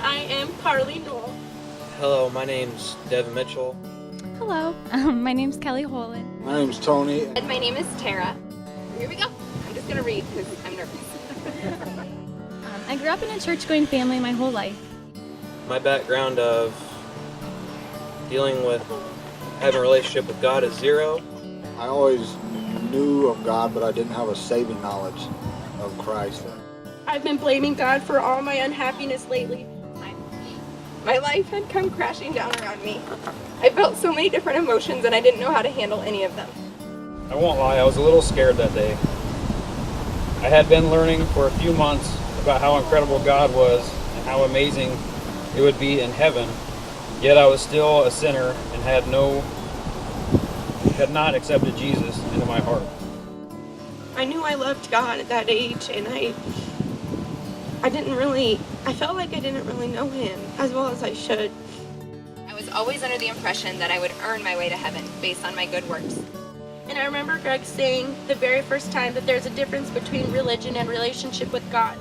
I am Carly Knoll. Hello, my name's Devin Mitchell. Hello, my name's Kelly Holan. My name's Tony. And my name is Tara. Here we go. I'm just going to read because I'm nervous. I grew up in a church-going family my whole life. My background of dealing with having a relationship with God is zero. I always knew of God, but I didn't have a saving knowledge of Christ. I've been blaming God for all my unhappiness lately. My life had come crashing down around me. I felt so many different emotions and I didn't know how to handle any of them. I won't lie, I was a little scared that day. I had been learning for a few months about how incredible God was and how amazing it would be in heaven, yet I was still a sinner and had not accepted Jesus into my heart. I knew I loved God at that age, and I felt like I didn't really know him as well as I should. I was always under the impression that I would earn my way to heaven based on my good works. And I remember Greg saying the very first time that there's a difference between religion and relationship with God.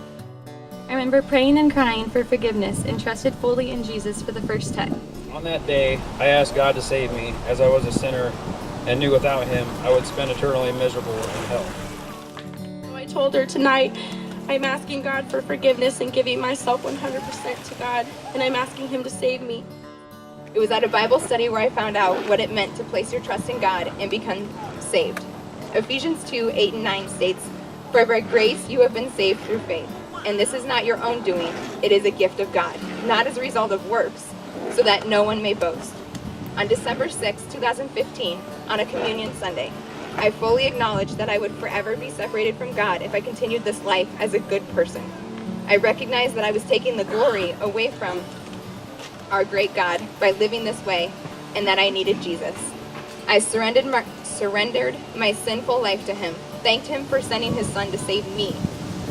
I remember praying and crying for forgiveness and trusted fully in Jesus for the first time. On that day, I asked God to save me as I was a sinner and knew without him I would spend eternally miserable in hell. So I told her tonight, I'm asking God for forgiveness and giving myself 100% to God, and I'm asking him to save me. It was at a Bible study where I found out what it meant to place your trust in God and become saved. Ephesians 2:8-9 states, "For by grace you have been saved through faith, and this is not your own doing, it is a gift of God, not as a result of works, so that no one may boast." On December 6, 2015, on a communion Sunday, I fully acknowledged that I would forever be separated from God if I continued this life as a good person. I recognized that I was taking the glory away from our great God by living this way, and that I needed Jesus. I surrendered my sinful life to him, thanked him for sending his son to save me.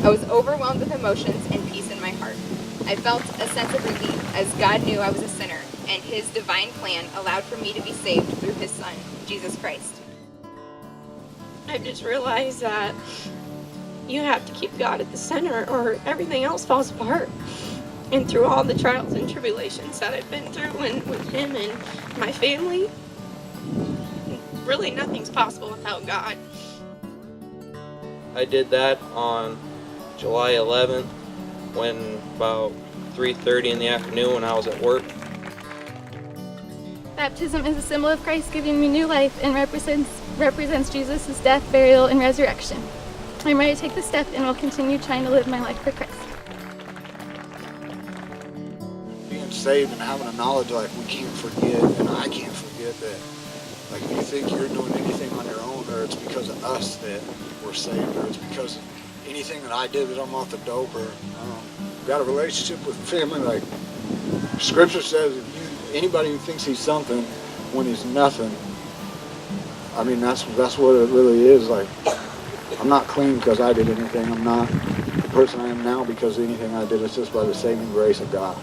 I was overwhelmed with emotions and peace in my heart. I felt a sense of relief as God knew I was a sinner, and his divine plan allowed for me to be saved through his son, Jesus Christ. I've just realized that you have to keep God at the center or everything else falls apart. And through all the trials and tribulations that I've been through and with him and my family, really nothing's possible without God. I did that on July 11th when about 3:30 in the afternoon when I was at work. Baptism is a symbol of Christ giving me new life and represents Jesus' death, burial, and resurrection. I'm ready to take the step and will continue trying to live my life for Christ. Being saved and having a knowledge like we can't forget, and I can't forget that. Like if you think you're doing anything on your own, or it's because of us that we're saved, or it's because of anything that I did that I'm off the dope, or got a relationship with family. Like Scripture says, anybody who thinks he's something when he's nothing, I mean, that's what it really is. Like, I'm not clean because I did anything. I'm not the person I am now because anything I did. It's just by the saving grace of God.